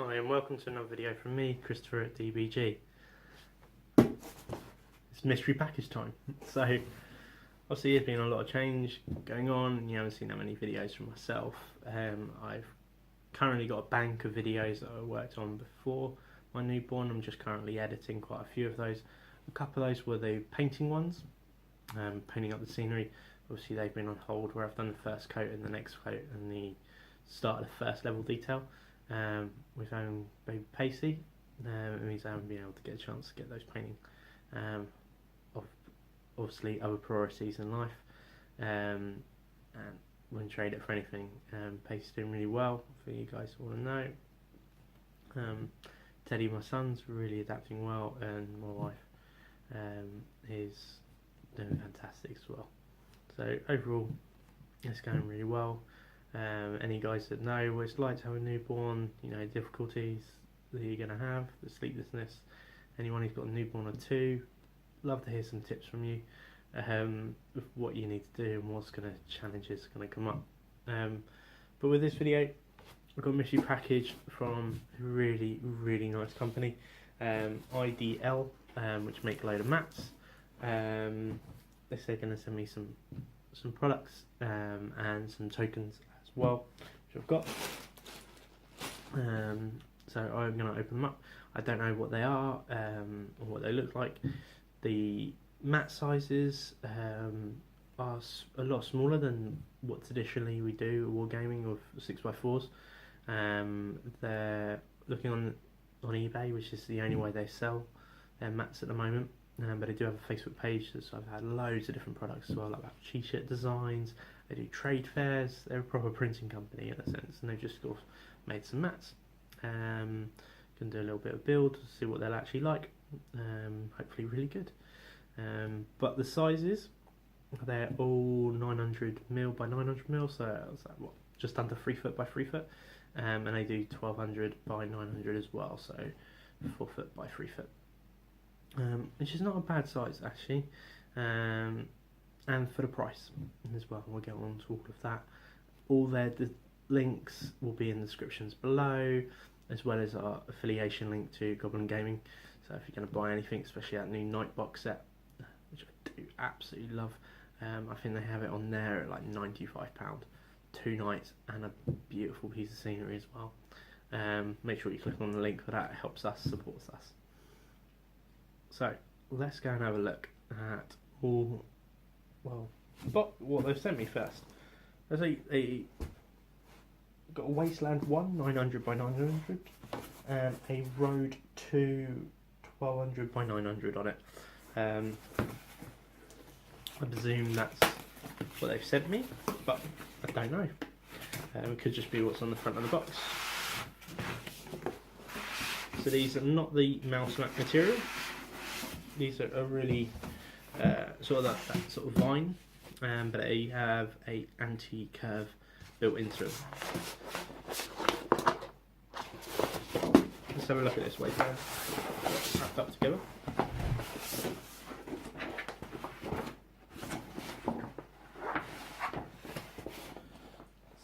Hi and welcome to another video from me, Christopher at DBG. It's mystery package time. So obviously there's been a lot of change going on and you haven't seen that many videos from myself. I've currently got a bank of videos that I worked on before my newborn. I'm just currently editing quite a few of those. A couple of those were the painting ones, painting up the scenery. Obviously they've been on hold where I've done the first coat and the next coat and the start of the first level detail. With own baby Pacey, it means I haven't been able to get a chance to get those painting. Obviously other priorities in life, and wouldn't trade it for anything. Pacey's doing really well, for you guys want to know. Teddy, my son's really adapting well, and my wife is doing fantastic as well. So overall, it's going really well. Any guys that know what it's like to have a newborn, you know, difficulties that you're going to have, the sleeplessness, anyone who's got a newborn or two, love to hear some tips from you of what you need to do and what's challenges going to come up. But with this video, I've got a mystery package from a really nice company, IDL, which make a load of mats. They say they're going to send me some products and some tokens as well, which I've got. So I'm going to open them up. I don't know what they are or what they look like. The mat sizes are a lot smaller than what traditionally we do wargaming with 6x4s. They're looking on eBay, which is the only way they sell their mats at the moment. But I do have a Facebook page, so I've had loads of different products as well, like t-shirt designs. They do trade fairs. They're a proper printing company in a sense, and they've just sort of made some mats. Can do a little bit of build, see what they'll actually like. Hopefully really good. But the sizes, they're all 900mm by 900mm, so it's like what, just under 3 foot by 3 foot. And they do 1200 by 900 as well, so 4 foot by 3 foot. Which is not a bad size actually, and for the price as well. We'll get on to all of that. All the links will be in the descriptions below, as well as our affiliation link to Goblin Gaming. So if you're going to buy anything, especially that new night box set, which I do absolutely love, I think they have it on there at like £95, 2 nights and a beautiful piece of scenery as well. Make sure you click on the link for that, it helps us, supports us. So let's go and have a look at what they've sent me first. There's a got a Wasteland 1 900 by 900 and a Road 2 1200 by 900 on it. I presume that's what they've sent me, but I don't know. It could just be what's on the front of the box. So these are not the mouse mat material. These are really sort of that sort of vine, but they have a anti-curve built into them. Let's have a look at this wasteland wrapped up together.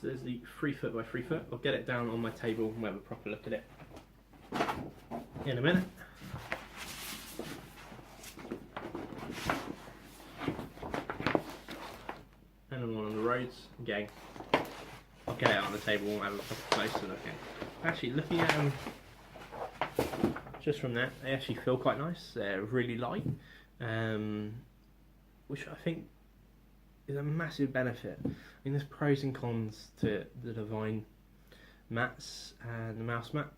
So there's the 3 foot by 3 foot. I'll get it down on my table and we'll have a proper look at it in a minute. And I'm on the roads again. I'll get it on the table and have a closer look at it. Actually, looking at them just from that, they actually feel quite nice. They're really light, which I think is a massive benefit. I mean, there's pros and cons to the Divine mats and the mouse mat.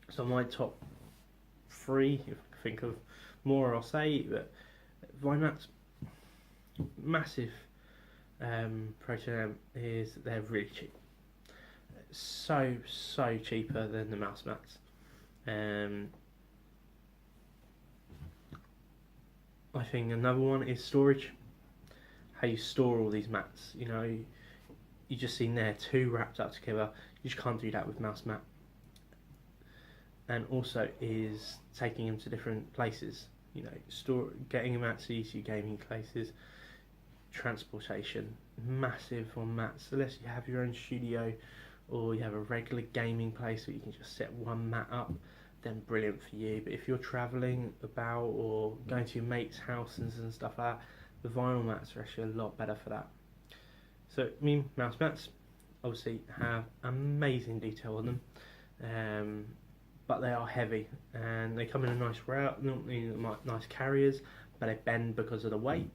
So my top 3, if I think of more, I'll say, but Divine mats, massive pro to them is that they're really cheap. So cheaper than the mouse mats. I think another one is storage. How you store all these mats. You know, you just seen there 2 wrapped up together. You just can't do that with mouse mat. And also is taking them to different places. You know, getting them out to your gaming places. Transportation, massive on mats, unless you have your own studio or you have a regular gaming place where you can just set one mat up, then brilliant for you. But if you're travelling about or going to your mates' houses and stuff like that, the vinyl mats are actually a lot better for that. So, mouse mats obviously have amazing detail on them, but they are heavy and they come in a nice route, normally nice carriers, but they bend because of the weight.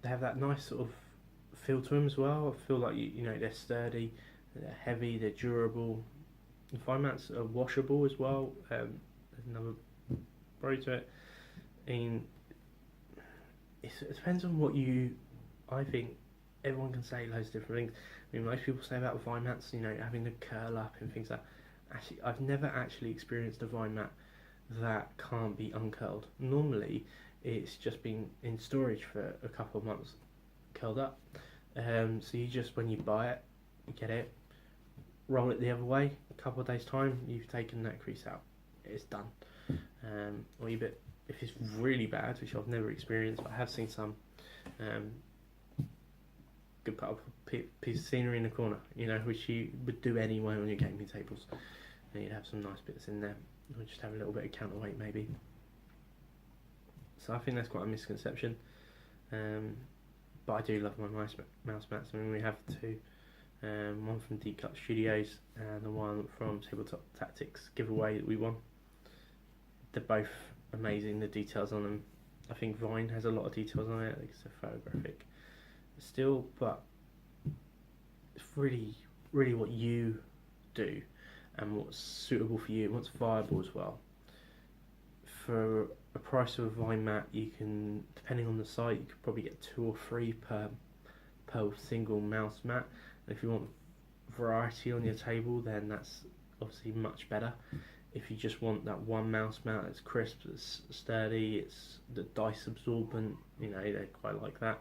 They have that nice sort of feel to them as well. I feel like you know they're sturdy, they're heavy, they're durable. The vinyl mats are washable as well. There's another pro to it. And it depends on what you. I think everyone can say loads of different things. I mean, most people say about vinyl mats, you know, having the curl up and things like that. Actually, I've never actually experienced a vinyl mat that can't be uncurled. Normally, it's just been in storage for a couple of months, curled up. So you just, when you buy it, you get it, roll it the other way. A couple of days time, you've taken that crease out. It's done. Or if it's really bad, which I've never experienced, but I have seen some. Could put up a piece of scenery in the corner, you know, which you would do anyway on your gaming tables. And you'd have some nice bits in there. Or just have a little bit of counterweight maybe. So I think that's quite a misconception. But I do love my mouse mats. I mean, we have two. One from Deep Cut Studios and the one from Tabletop Tactics giveaway that we won. They're both amazing, the details on them. I think Vine has a lot of details on it, like it's a photographic still, but it's really, really what you do and what's suitable for you and what's viable as well. For a price of a Vine mat, you can, depending on the site, you could probably get 2 or 3 per single mouse mat. And if you want variety on your table, then that's obviously much better. If you just want that one mouse mat that's crisp, it's sturdy, it's the dice absorbent, you know, they quite like that,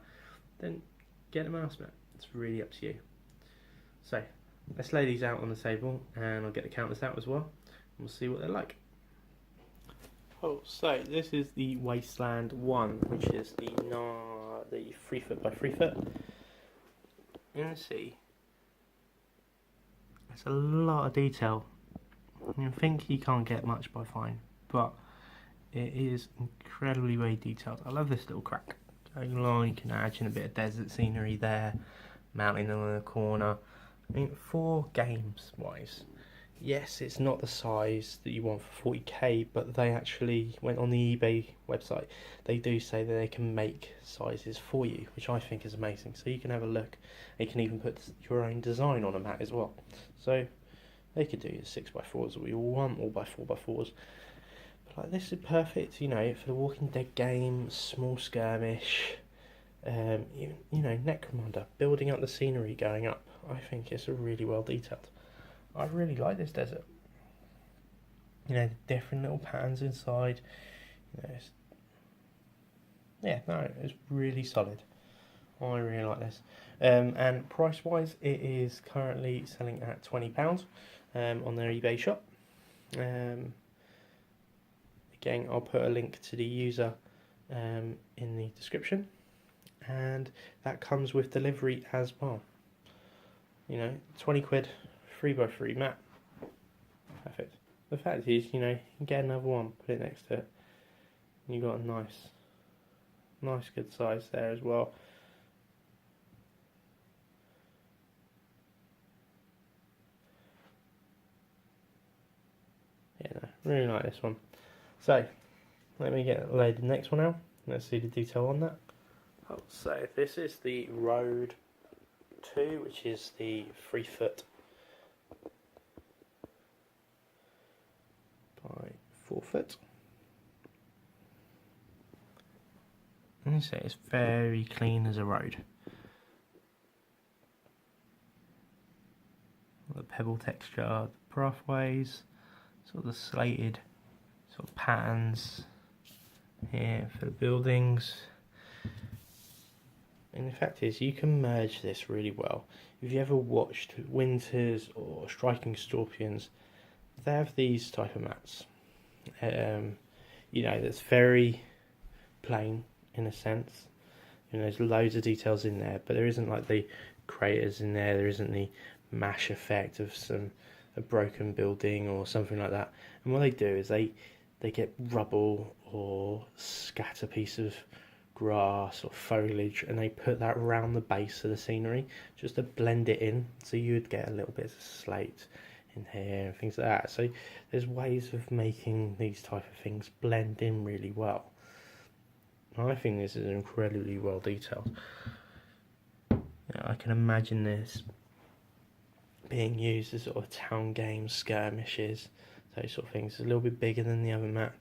then get a mouse mat. It's really up to you. So let's lay these out on the table and I'll get the counters out as well and we'll see what they're like. Oh, so this is the Wasteland 1, which is the 3 foot by 3 foot. You can see there's a lot of detail. You think you can't get much by Vine, but it is incredibly well detailed. I love this little crack going along. You can imagine a bit of desert scenery there, mountain in the corner. I mean, for games wise, yes, it's not the size that you want for 40k, but they actually went on the eBay website. They do say that they can make sizes for you, which I think is amazing. So you can have a look. You can even put your own design on a mat as well. So they could do 6x4s that we all want, or by 4x4s. But like, this is perfect, you know, for the Walking Dead game, small skirmish, you know, Necromunda, building up the scenery going up. I think it's a really well detailed. I really like this desert. You know, the different little patterns inside. You know, it's really solid. I really like this. And price wise, it is currently selling at £20 on their eBay shop. Again, I'll put a link to the user in the description, and that comes with delivery as well. You know, 20 quid, 3x3 mat. Perfect. The fact is, you know, you can get another one, put it next to it, and you've got a nice good size there as well. Yeah, no, really like this one. So, let me lay the next one out. Let's see the detail on that. Oh, so this is the Road 2, which is the 3 foot by 4 foot. And you say it's very clean as a road. The pebble texture, the pathways, sort of the slated sort of patterns here for the buildings. And the fact is, you can merge this really well. If you ever watched Winters or Striking Scorpions, they have these type of mats. You know, that's very plain in a sense. You know, there's loads of details in there, but there isn't like the craters in there. There isn't the mash effect of a broken building or something like that. And what they do is they get rubble or scatter piece of grass or foliage, and they put that around the base of the scenery just to blend it in. So you would get a little bit of slate in here and things like that. So there's ways of making these type of things blend in really well. I think this is incredibly well detailed. I can imagine this being used as sort of town games, skirmishes, those sort of things. It's a little bit bigger than the other mat.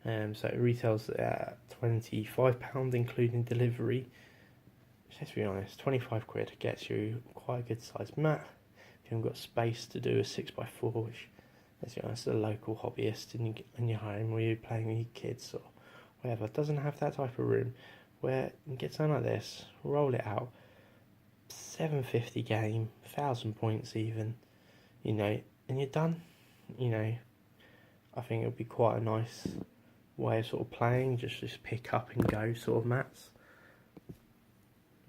So it retails at £25 including delivery. Let's be honest, 25 quid gets you quite a good sized mat. If you haven't got space to do a 6x4, which, let's be honest, a local hobbyist in your home where you're playing with your kids or whatever, doesn't have that type of room, where you can get something like this, roll it out, 750 game, 1,000 points even, and you're done. I think it'll be quite a nice way of sort of playing, just pick up and go sort of mats.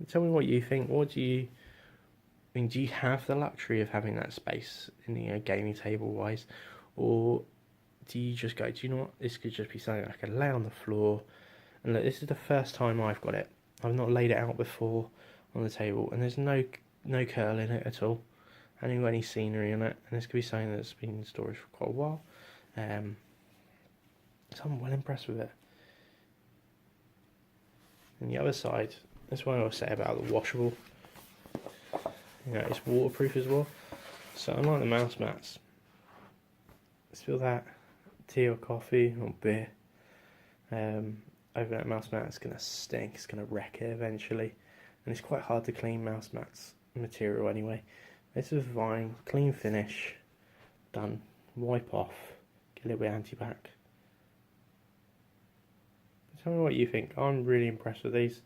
Tell me what you think. Do you have the luxury of having that space in gaming table wise, or do you just go, do you know what, this could just be something I can lay on the floor? And look, this is the first time I've got it. I've not laid it out before on the table, and there's no curl in it at all. I haven't got any scenery in it, and this could be something that's been in storage for quite a while. So I'm well impressed with it. And the other side, that's what I was say about the washable. It's waterproof as well. So unlike the mouse mats, spill that tea or coffee or beer over that mouse mat, it's gonna stink. It's gonna wreck it eventually, and it's quite hard to clean mouse mats material anyway. This is fine, clean finish, done. Wipe off, get a little bit of antibac. Tell me what you think. I'm really impressed with these.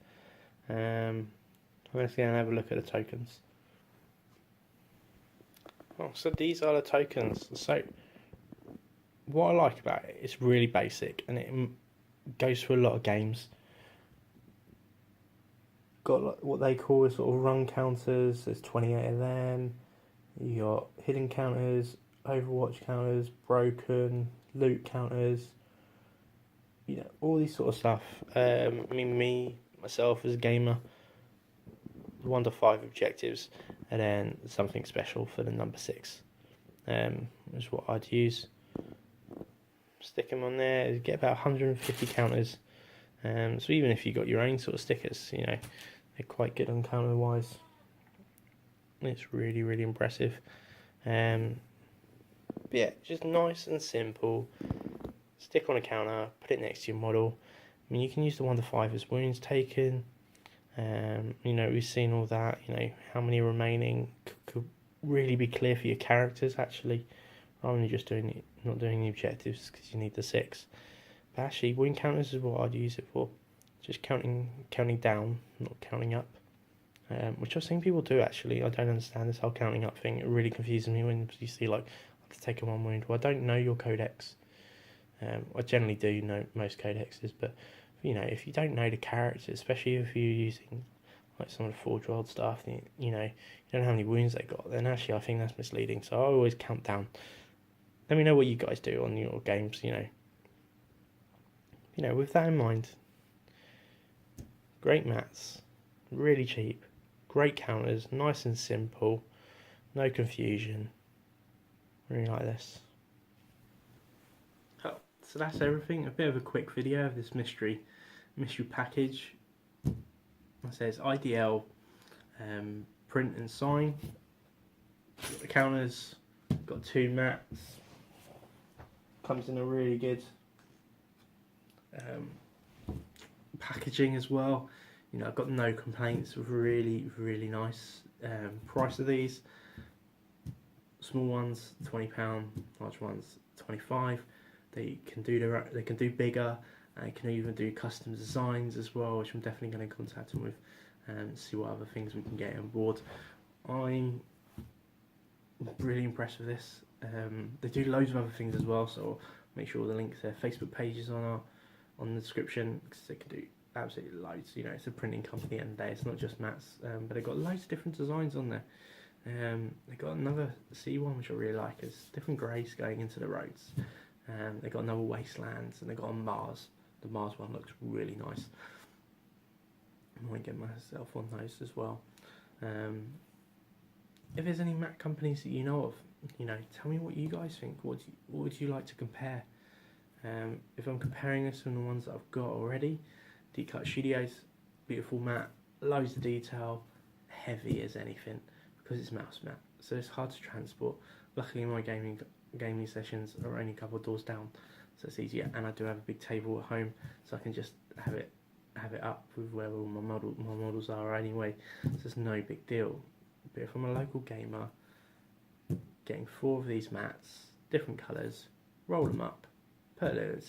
Let's go and have a look at the tokens. So these are the tokens. So what I like about it, it's really basic and it goes through a lot of games. Got what they call sort of run counters. There's 28 of them. You got hidden counters, Overwatch counters, broken, loot counters. All these sort of stuff. Myself as a gamer, 1 to 5 objectives, and then something special for the number 6. Is what I'd use. Stick them on there. Get about 150 counters. So even if you got your own sort of stickers, they're quite good on counter wise. It's really, really impressive. But yeah, just nice and simple. Stick on a counter, put it next to your model. You can use the 1 to 5 as wounds taken. We've seen all that. How many remaining could really be clear for your characters actually, rather than just not doing the objectives because you need the 6. But actually, wound counters is what I'd use it for. Just counting down, not counting up. Which I've seen people do actually. I don't understand this whole counting up thing. It really confuses me when you see like, I have to take 1 wound. Well, I don't know your codex. I generally do know most codexes, but if you don't know the characters, especially if you're using like some of the Forge World stuff, you don't know how many wounds they got, then actually I think that's misleading. So I always count down. Let me know what you guys do on your games. With that in mind, great mats, really cheap, great counters, nice and simple, no confusion. Really like this. So that's everything. A bit of a quick video of this mystery package. It says IDL, print and sign. Got the counters. Got 2 mats. Comes in a really good packaging as well. I've got no complaints. Really, really nice. Price of these: small ones £20, large ones £25. They can do bigger, and they can even do custom designs as well, which I'm definitely going to contact them with and see what other things we can get on board. I'm really impressed with this. They do loads of other things as well, so make sure all the links, their Facebook pages on the description, because they can do absolutely loads. You know, it's a printing company at the end of the day. It's not just mats, but they've got loads of different designs on there. They've got another C1 which I really like. It's different greys going into the roads. They've got another wastelands, and they've got a Mars. The Mars one looks really nice. I might get myself on those as well. If there's any mat companies that you know of, you know, tell me what you guys think. What would you like to compare? If I'm comparing this from the ones that I've got already, Deep Cut Studios, beautiful mat, loads of detail, heavy as anything because it's mouse mat, so it's hard to transport. Luckily, my gaming sessions are only a couple of doors down, so it's easier, and I do have a big table at home, so I can just have it up with where all my models are anyway, so it's no big deal. But if I'm a local gamer, getting 4 of these mats, different colours, roll them up, put a little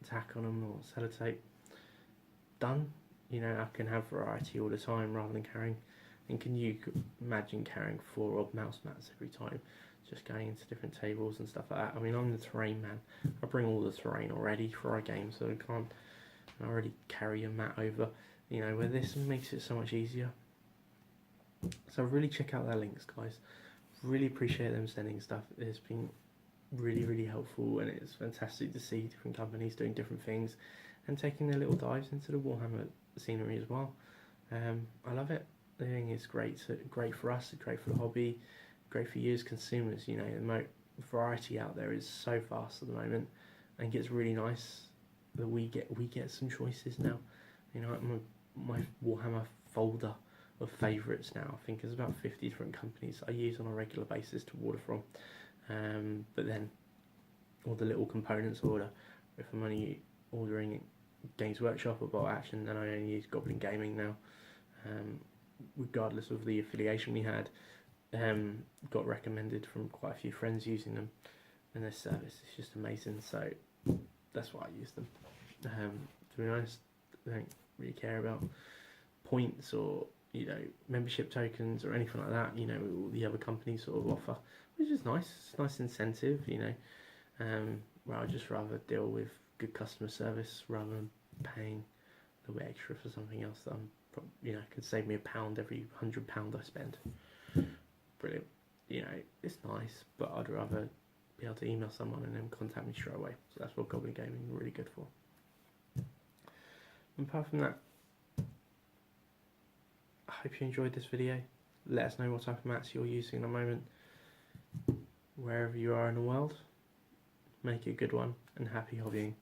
tack on them or sellotape, done. You know, I can have variety all the time rather than carrying. And can you imagine carrying 4 odd mouse mats every time, just going into different tables and stuff like that? I mean, I'm the terrain man. I bring all the terrain already for our game, so I can't already carry a mat over. You know, where this makes it so much easier. So really check out their links, guys. Really appreciate them sending stuff. It's been really helpful, and it's fantastic to see different companies doing different things and taking their little dives into the Warhammer scenery as well. I love it. I think it's great. Great for us. Great for the hobby. Great for you as consumers. You know, the variety out there is so vast at the moment, and it gets really nice that we get some choices now. You know, my Warhammer folder of favourites now, I think there's about 50 different companies I use on a regular basis to order from. But then all the little components order, if I'm only ordering Games Workshop or Bolt Action, then I only use Goblin Gaming now. Regardless of the affiliation we had, got recommended from quite a few friends using them, and their service is just amazing, so that's why I use them. To be honest, I don't really care about points or, you know, membership tokens or anything like that. You know, all the other companies sort of offer, which is nice. It's a nice incentive, you know. Where I'd just rather deal with good customer service rather than paying a little bit extra for something else that you know, could save me £1 every £100 I spend. Brilliant. You know, it's nice, but I'd rather be able to email someone and then contact me straight away. So that's what Goblin Gaming is really good for. And apart from that, I hope you enjoyed this video. Let us know what type of mats you're using at the moment, wherever you are in the world. Make it a good one, and happy hobbying.